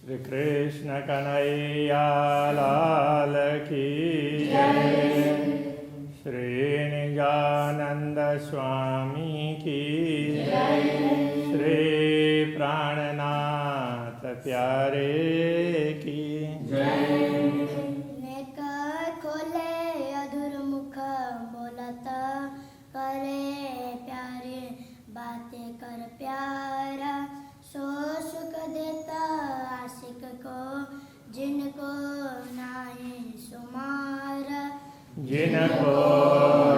श्री कृष्ण कन्हैया लाल की जय। श्री निजानंद स्वामी की जय। श्री प्राणनाथ प्यारे की जय। नेत्र खोले अधूर मुख बोलता करे प्यारे बातें कर प्यारा सो सुख देता आशिक को जिनको नहीं सुमारा जिनको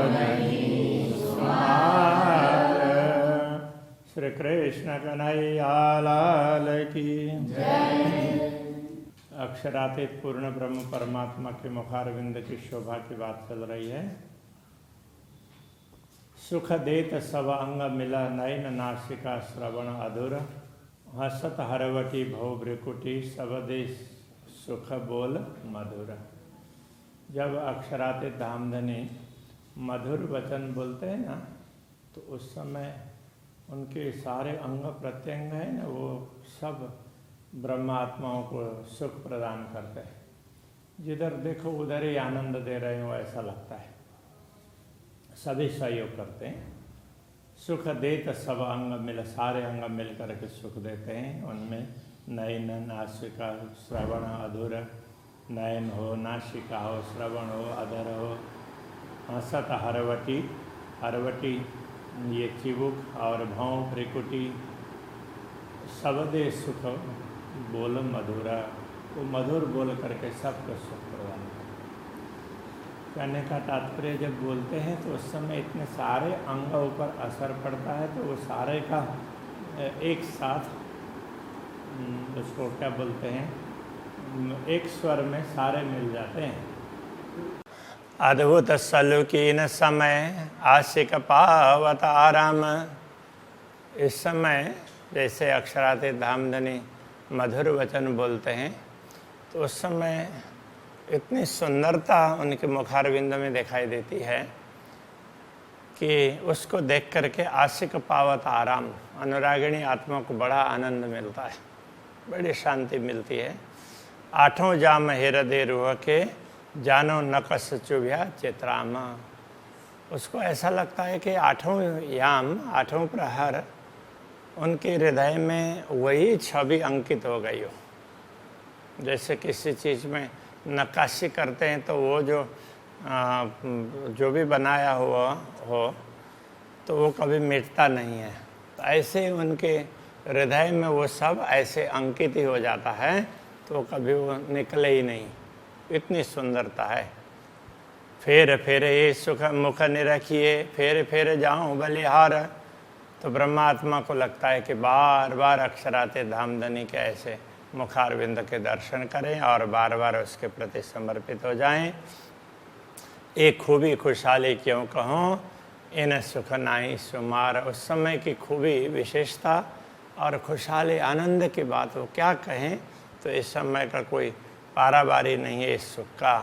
नहीं सुमारा। श्री कृष्ण कन्हैया लाल की जय। अक्षरातीत पूर्ण ब्रह्म परमात्मा के मुखारविंद की शोभा की बात चल रही है। सुख देत सब अंग मिला नयन नासिका श्रवण अधुर हसत हरवटी भव भ्रिकुटी सब देश सुख बोल मधुर। जब अक्षरातीत धामधनी मधुर वचन बोलते हैं ना, तो उस समय उनके सारे अंग प्रत्यंग हैं ना, वो सब ब्रह्मात्माओं को सुख प्रदान करते हैं। जिधर देखो उधर ही आनंद दे रहे हो ऐसा लगता है। सभी सहयोग करते हैं। सुख देत सब अंग मिल, सारे अंग मिल करके सुख देते हैं। उनमें नयन नासिका श्रवण अधुर, नयन हो, नासिका हो, श्रवण हो, अधर हो, हसत हरवटी, हरवटी ये चिबुक और भौं भ्रिकुटी सब दे सुख बोल मधुरा। वो मधुर बोल करके सबको सुख प्रदान करते। कहने का तात्पर्य जब बोलते हैं तो उस समय इतने सारे अंग ऊपर असर पड़ता है, तो वो सारे का एक साथ उसको क्या बोलते हैं, एक स्वर में सारे मिल जाते हैं। अद्भुत सलुकीन समय आशिक पावत आराम। इस समय जैसे अक्षरातीत धामधनी मधुर वचन बोलते हैं, तो उस समय इतनी सुंदरता उनके मुखारविंद में दिखाई देती है कि उसको देख करके आशिक पावत आराम, अनुरागिणी आत्मा को बड़ा आनंद मिलता है, बड़ी शांति मिलती है। आठों जाम हृदय रूह के जानो नकस चुभ्या चित्रामा। उसको ऐसा लगता है कि आठों याम, आठों प्रहर उनके हृदय में वही छवि अंकित हो गई हो। जैसे किसी चीज़ में नक्काशी करते हैं तो वो जो भी बनाया हुआ हो तो वो कभी मिटता नहीं है। तो ऐसे उनके हृदय में वो सब ऐसे अंकित ही हो जाता है, तो कभी वो निकले ही नहीं। इतनी सुंदरता है। फेर फेर ये सुख मुख निरखिए, फेर फेर जाऊँ बलिहार। तो ब्रह्मात्मा को लगता है कि बार बार अक्षरातीत धामधनी के ऐसे मुखारविंद के दर्शन करें और बार बार उसके प्रति समर्पित हो जाएं। एक खूबी खुशहाली क्यों कहूँ, इन सुख नाई सुमार। उस समय की खूबी, विशेषता और खुशहाली आनंद की बात वो क्या कहें, तो इस समय का कोई पारावारी नहीं है इस सुख का।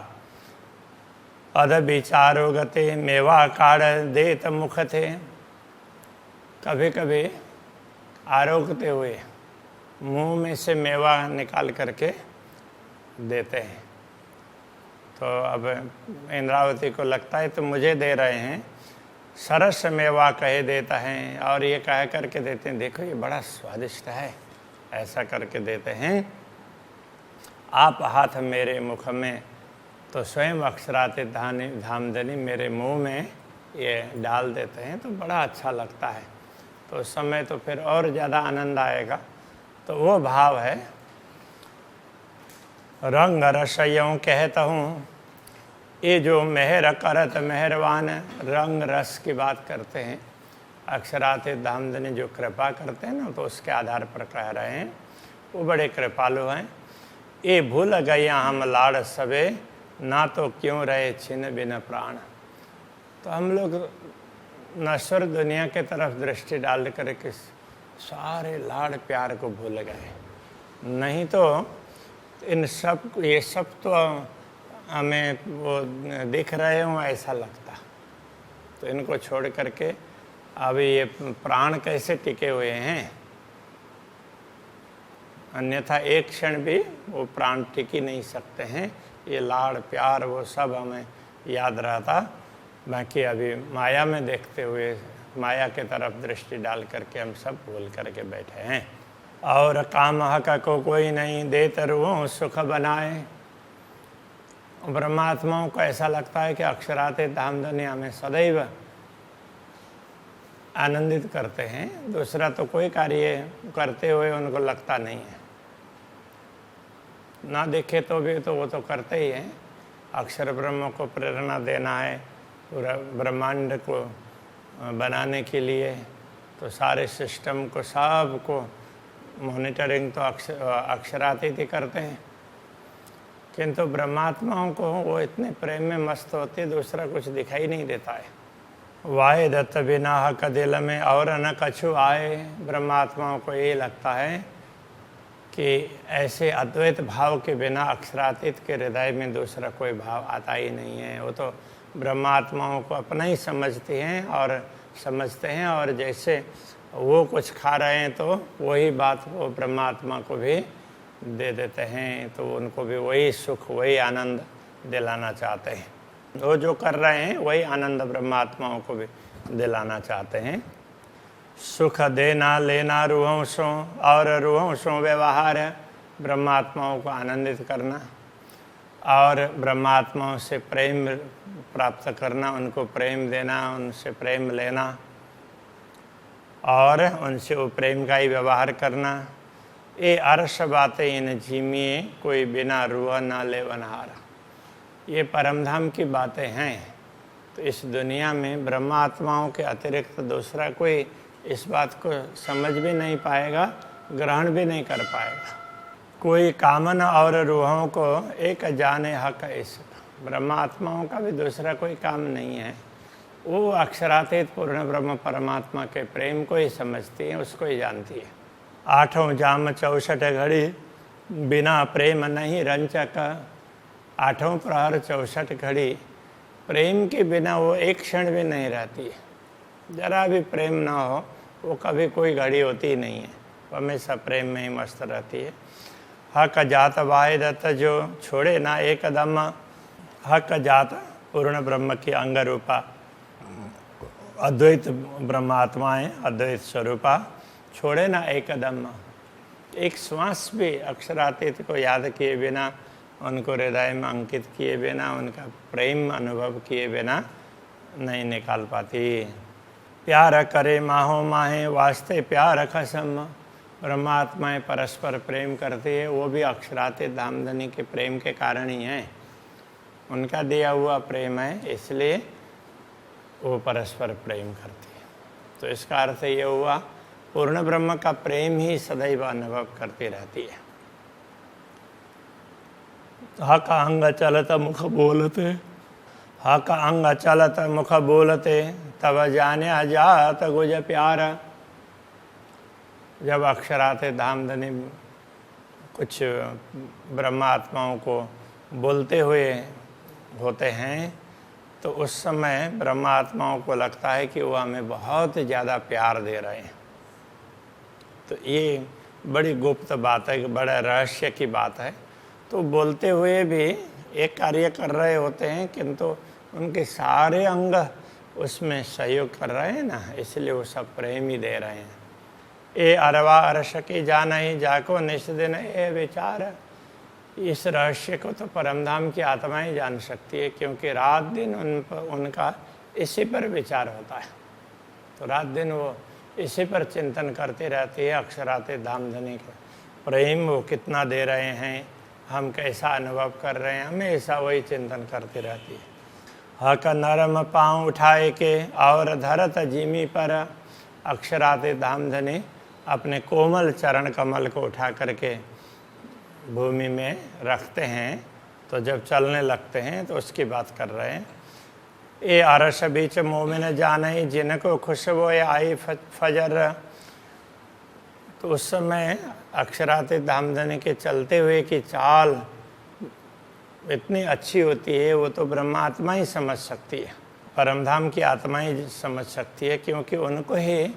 अध विचारो गते मेवा काढ़ देत मुख थे। कभी कभी आरोगते हुए मुंह में से मेवा निकाल करके देते हैं। तो अब इंद्रावती को लगता है तो मुझे दे रहे हैं, सरस मेवा कहे देता है, और ये कह करके देते हैं, देखो ये बड़ा स्वादिष्ट है, ऐसा करके देते हैं। आप हाथ मेरे मुख में, तो स्वयं अक्षरातीत धामधनी मेरे मुंह में ये डाल देते हैं, तो बड़ा अच्छा लगता है। तो उस समय तो फिर और ज़्यादा आनंद आएगा। तो वो भाव है। रंग रसयों कहता हूँ, ये जो मेहर करत मेहरबान, रंग रस की बात करते हैं। अक्षरातीत धामधनी जो कृपा करते हैं ना, तो उसके आधार पर कह रहे हैं, वो बड़े कृपालु हैं। ये भूल गया हम लाड़ सबे, ना तो क्यों रहे छिन बिन प्राण। तो हम लोग नश्वर दुनिया के तरफ दृष्टि डाल करके सारे लाड़ प्यार को भूल गए। नहीं तो इन सब, ये सब तो हमें वो दिख रहे हों ऐसा लगता। तो इनको छोड़ करके अभी ये प्राण कैसे टिके हुए हैं। अन्यथा एक क्षण भी वो प्राण टिक ही नहीं सकते हैं। ये लाड़ प्यार वो सब हमें याद रहता, बाकी अभी माया में देखते हुए माया के तरफ दृष्टि डाल करके हम सब भूल करके बैठे हैं। और काम हक को कोई नहीं देते रूह सुख बनाए। ब्रह्मात्माओं को ऐसा लगता है कि अक्षराते धाम धन्य हमें सदैव आनंदित करते हैं, दूसरा तो कोई कार्य करते हुए उनको लगता नहीं है। ना देखे तो भी तो वो तो करते ही हैं। अक्षर ब्रह्म को प्रेरणा देना है, पूरा ब्रह्मांड को बनाने के लिए, तो सारे सिस्टम को सब को मॉनिटरिंग तो अक्षरातीत ही करते हैं। किंतु ब्रह्मात्माओं को वो इतने प्रेम में मस्त होते, दूसरा कुछ दिखाई नहीं देता है। वाहे दत्त बिना हक दिल में और न कछु आए। ब्रह्मात्माओं को ये लगता है कि ऐसे अद्वैत भाव के बिना अक्षरातीत के हृदय में दूसरा कोई भाव आता ही नहीं है। वो तो ब्रह्मात्माओं को अपना ही समझते हैं और जैसे वो कुछ खा रहे हैं तो वही बात वो ब्रह्मात्मा को भी दे देते हैं, तो उनको भी वही सुख वही आनंद दिलाना चाहते हैं। वो जो कर रहे हैं वही आनंद ब्रह्मात्माओं को भी दिलाना चाहते हैं। सुख देना लेना रूहों और रूहों व्यवहार है ब्रह्मात्माओं को आनंदित करना और ब्रह्मात्माओं से प्रेम प्राप्त करना, उनको प्रेम देना, उनसे प्रेम लेना और उनसे वो प्रेम का ही व्यवहार करना। ये अर्श बातें इन झीमिए कोई बिना रूह ना ले वनहार। ये परमधाम की बातें हैं, तो इस दुनिया में ब्रह्मात्माओं के अतिरिक्त दूसरा कोई इस बात को समझ भी नहीं पाएगा, ग्रहण भी नहीं कर पाएगा। कोई कामन और रूहों को एक जाने हक इसका। ब्रह्मात्माओं का भी दूसरा कोई काम नहीं है, वो अक्षरातीत पूर्ण ब्रह्म परमात्मा के प्रेम को ही समझती है, उसको ही जानती है। आठों जाम 64 घड़ी बिना प्रेम नहीं रंचक। आठों प्रहर 64 घड़ी प्रेम के बिना वो एक क्षण भी नहीं रहती है। जरा भी प्रेम ना हो वो कभी कोई घड़ी होती ही नहीं है, वो हमेशा प्रेम में ही मस्त रहती है। हक जात वाहे दत्त जो छोड़े ना एक कदम। हक जात पूर्ण ब्रह्म की अंग रूपा अद्वैत ब्रह्मात्माएं, अद्वैत स्वरूपा छोड़े ना एक कदम। एक श्वास भी अक्षरातीत को याद किए बिना, उनको हृदय में अंकित किए बिना, उनका प्रेम अनुभव किए बिना नहीं निकाल पाती। प्यार करे माहो माहे वास्ते प्यार कसम। ब्रह्मात्माएं परस्पर प्रेम करती है, वो भी अक्षरातीत धामधनी के प्रेम के कारण ही हैं। उनका दिया हुआ प्रेम है, इसलिए वो परस्पर प्रेम करती है। तो इसका अर्थ ये हुआ पूर्ण ब्रह्म का प्रेम ही सदैव अनुभव करती रहती है। हक अंग चलत मुख बोलते। हक अंग चलत मुख बोलते तब जाने जात गुज प्यार। जब अक्षराते धामधनी कुछ ब्रह्मात्माओं को बोलते हुए होते हैं तो उस समय ब्रह्मात्माओं को लगता है कि वो हमें बहुत ज़्यादा प्यार दे रहे हैं। तो ये बड़ी गुप्त बात है, बड़ा रहस्य की बात है। तो बोलते हुए भी एक कार्य कर रहे होते हैं, किंतु उनके सारे अंग उसमें सहयोग कर रहे हैं ना, इसलिए वो सब प्रेम ही दे रहे हैं। ए अरवा अरश की जाना ही जाको निष्दिन ए विचार। इस रहस्य को तो परमधाम की आत्मा ही जान सकती है, क्योंकि रात दिन उनका इसी पर विचार होता है। तो रात दिन वो इसी पर चिंतन करती रहती है। अक्षराते धामधनी का प्रेम वो कितना दे रहे हैं, हम कैसा अनुभव कर रहे हैं, हमेशा वही चिंतन करती रहती है। हक नरम पाँव उठाए के और धरत जीमी पर। अक्षराते धामधनी अपने कोमल चरण कमल को उठा करके भूमि में रखते हैं, तो जब चलने लगते हैं तो उसकी बात कर रहे हैं। ये अरश बीच मोमिन जाने जिनको खुशबू आई फजर। तो उस समय अक्षराते धामधनी के चलते हुए की चाल इतनी अच्छी होती है, वो तो ब्रह्मात्मा ही समझ सकती है, परमधाम की आत्मा ही समझ सकती है, क्योंकि उनको ही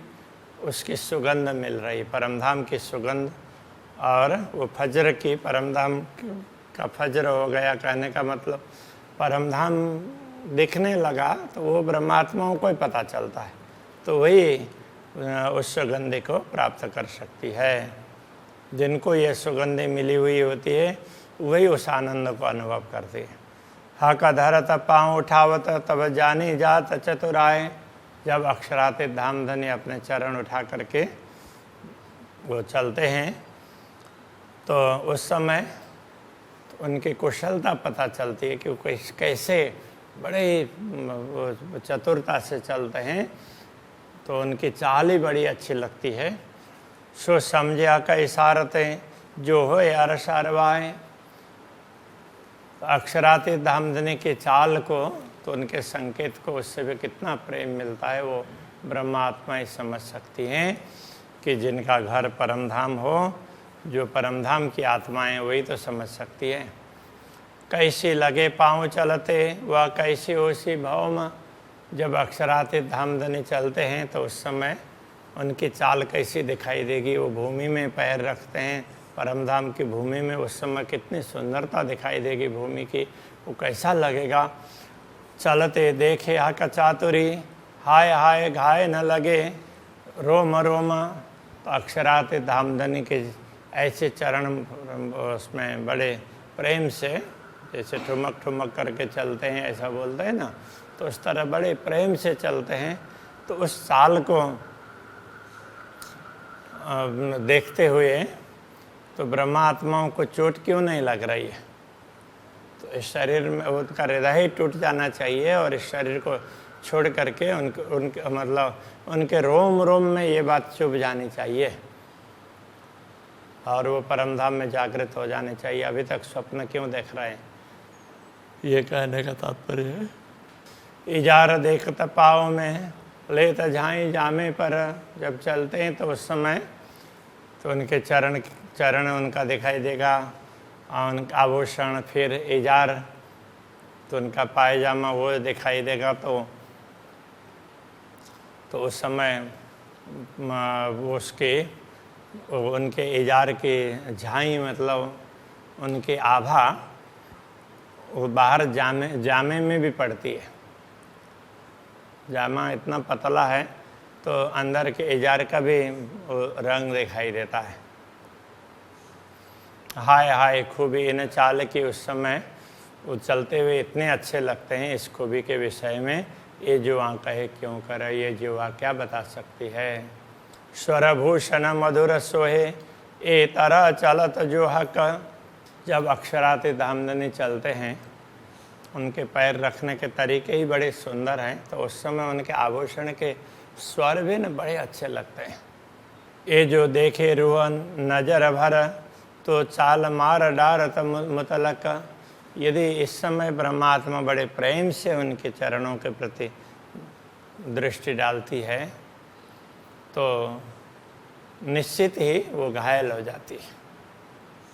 उसकी सुगंध मिल रही। परमधाम की सुगंध और वो फज्र की परमधाम का फज्र हो गया, कहने का मतलब परमधाम दिखने लगा तो वो ब्रह्मात्माओं को ही पता चलता है, तो वही उस सुगंधि को प्राप्त कर सकती है। जिनको ये सुगंधि मिली हुई होती है वही उस आनंद को अनुभव करती है। हक धरत पाँव उठावत तब जानी जात चतुराय। जब अक्षरातीत धामधनी अपने चरण उठा करके वो चलते हैं तो उस समय तो उनकी कुशलता पता चलती है कि वो कैसे बड़े चतुरता से चलते हैं, तो उनकी चाल ही बड़ी अच्छी लगती है। सो समझा का इशारतें जो हो अरस अरवाए। अक्षरातीत धामधनी की चाल को, तो उनके संकेत को उससे भी कितना प्रेम मिलता है वो ब्रह्मात्मा ही समझ सकती हैं कि जिनका घर परमधाम हो, जो परमधाम की आत्माएं वही तो समझ सकती है। कैसी लगे पाँव चलते वह कैसी ओसी भौम। जब अक्षरातीत धामधनी चलते हैं तो उस समय उनकी चाल कैसी दिखाई देगी। वो भूमि में पैर रखते हैं, परमधाम की भूमि में, उस समय कितनी सुंदरता दिखाई देगी भूमि की, वो कैसा लगेगा। चलते देखे हक चातुरी हाय हाय घाय न लगे रोम रोम। तो अक्षरातीत धामधनी के ऐसे चरण उसमें बड़े प्रेम से, जैसे ठुमक ठुमक करके चलते हैं ऐसा बोलते हैं ना, तो उस तरह बड़े प्रेम से चलते हैं। तो उस चाल को देखते हुए तो ब्रह्मात्माओं को चोट क्यों नहीं लग रही है। तो इस शरीर में उनका हृदय ही टूट जाना चाहिए और इस शरीर को छोड़ करके उनके मतलब उनके रोम रोम में ये बात चुभ जानी चाहिए और वो परमधाम में जागृत हो जाने चाहिए। अभी तक स्वप्न क्यों देख रहे हैं, ये कहने का तात्पर्य है। इजार देखत पाँव में लेत झाई जामे पर। जब चलते हैं तो उस समय तो उनके चरण उनका दिखाई देगा, उनका आभूषण, फिर इजार तो उनका पायजामा वो दिखाई देगा। तो उस समय वो उनके इजार की झाई मतलब उनकी आभा वो बाहर जामे में भी पड़ती है। जामा इतना पतला है तो अंदर के इजार का भी रंग दिखाई देता है। हाय हाय खूबी इन चाल की। उस समय वो चलते हुए इतने अच्छे लगते हैं। इस खूबी के विषय में ये जुआ कहे क्यों करे, ये जुआ क्या बता सकती है। स्वरभूषण मधुर सोहे ए तरह चलत जो हक। जब अक्षरातीत धामधनी चलते हैं उनके पैर रखने के तरीके ही बड़े सुंदर हैं, तो उस समय उनके आभूषण के स्वर भी न बड़े अच्छे लगते हैं। ये जो देखे रूह नजर भर तो चाल मार डारत मुतलक। यदि इस समय ब्रह्मात्मा बड़े प्रेम से उनके चरणों के प्रति दृष्टि डालती है तो निश्चित ही वो घायल हो जाती है,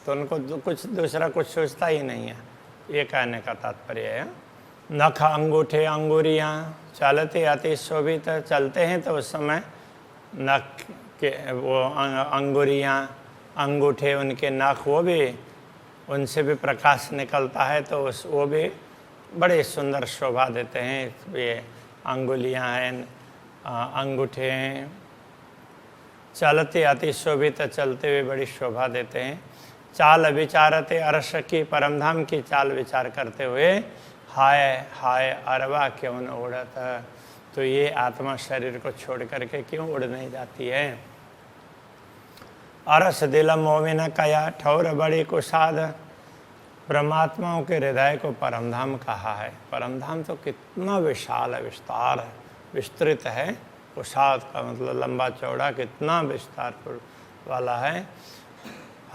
तो उनको कुछ दूसरा कुछ सोचता ही नहीं है। ये कहने का तात्पर्य है। नख अंगूठे अंगुरियाँ चलते अति शोभित। चलते हैं तो उस समय नख के वो अंगुरियाँ, अंगूठे, उनके नख वो भी, उनसे भी प्रकाश निकलता है, तो वो भी बड़े सुंदर शोभा देते हैं। ये अंगुलियाँ हैं, अंगूठे हैं, चलते अति शोभित, चलते हुए बड़ी शोभा देते हैं। चाल विचारते अर्श की। परमधाम की चाल विचार करते हुए हाय हाय अरवा क्यों न उड़त। तो ये आत्मा शरीर को छोड़ करके क्यों उड़ नहीं जाती है। अरस दिल मोमिन कया ठौर बड़ी कुसाद। ब्रह्मात्माओं के हृदय को परमधाम कहा है। परमधाम तो कितना विशाल है, विस्तार है, विस्तृत है। कुसाद का मतलब लंबा चौड़ा, कितना विस्तार वाला है।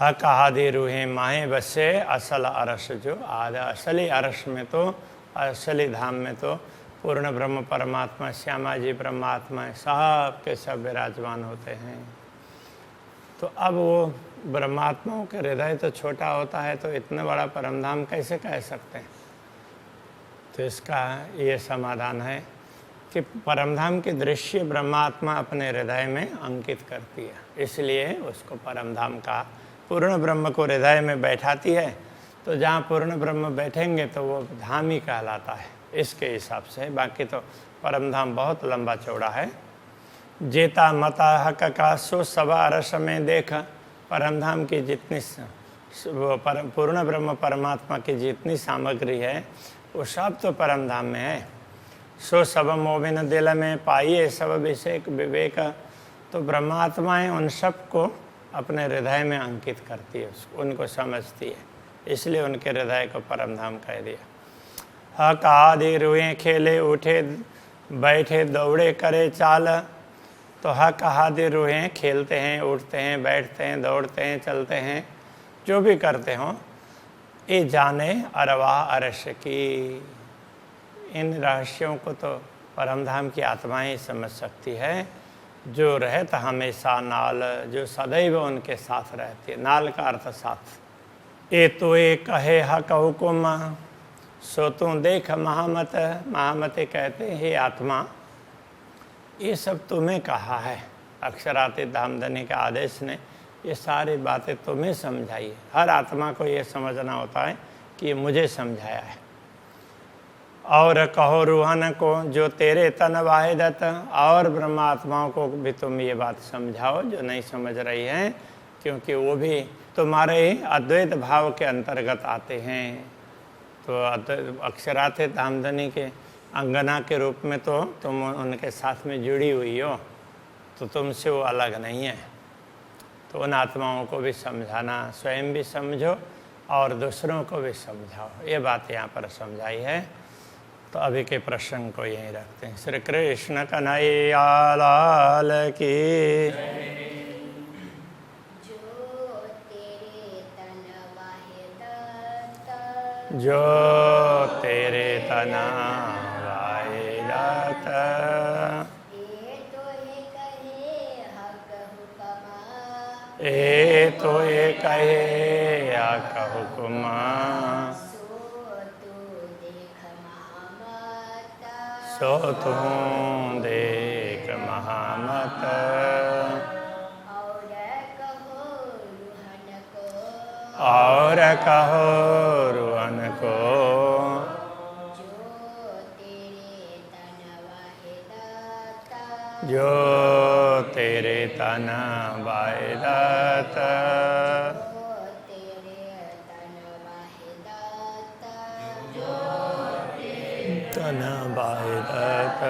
हक आदि रूहें माहे बसे असल अरस जो आधा। असली अरस में तो, असली धाम में तो पूर्ण ब्रह्म परमात्मा श्यामा जी ब्रह्मात्मा सब के सब विराजमान होते हैं। तो अब वो ब्रह्मात्माओं के हृदय तो छोटा होता है, तो इतना बड़ा परमधाम कैसे कह सकते हैं। तो इसका ये समाधान है कि परमधाम के दृश्य ब्रह्मात्मा अपने हृदय में अंकित करती है, इसलिए उसको परमधाम का पूर्ण ब्रह्म को हृदय में बैठाती है, तो जहाँ पूर्ण ब्रह्म बैठेंगे तो वो धाम ही कहलाता है इसके हिसाब से। बाकी तो परम धाम बहुत लंबा चौड़ा है। जेता मता हक का सो सवा रस में देख, परम धाम की जितनी वो पूर्ण ब्रह्म परमात्मा की जितनी सामग्री है वो सब तो परम धाम में है। सो सब मोबिन दिल में पाइए सब विषेक विवेक, तो ब्रह्मात्माएं उन सब को अपने हृदय में अंकित करती है, उनको समझती है, इसलिए उनके हृदय को परम धाम कह दिया। हक आदि रुए खेले उठे बैठे दौड़े करे चाल, तो हक आदि रुए खेलते हैं, उठते हैं, बैठते हैं, दौड़ते हैं, चलते हैं, जो भी करते हों, ये जाने अरवाह अरश की। इन रहस्यों को तो परमधाम की आत्माएं ही समझ सकती है, जो रहता हमेशा नाल, जो सदैव उनके साथ रहती है। नाल का अर्थ साथ। ए तो ए कहे हक हुकुम, सो तू देख महामत। महामते कहते हैं हे आत्मा, ये सब तुम्हें कहा है। अक्षरातीत धामधनी के आदेश ने ये सारी बातें तुम्हें समझाई है। हर आत्मा को ये समझना होता है कि ये मुझे समझाया है। और कहो रूहन को जो तेरे तन वाहिदत, और ब्रह्मात्माओं को भी तुम ये बात समझाओ जो नहीं समझ रही हैं, क्योंकि वो भी तुम्हारे ही अद्वैत भाव के अंतर्गत आते हैं। तो अक्षरातीत धामधनी के अंगना के रूप में तो तुम उनके साथ में जुड़ी हुई हो, तो तुमसे वो अलग नहीं है। तो उन आत्माओं को भी समझाना, स्वयं भी समझो और दूसरों को भी समझाओ, ये बात यहाँ पर समझाई है। तो अभी के प्रसंग को यहीं रखते हैं। श्री कृष्ण कन्हैया लाल की। जो तेरे तना वाहिदत, ए तो ये कहे हक हुकुम, सो तू देख महामत। और कहो रुहन को, जो तेरे तन वाहिदत, तन वाहिदत।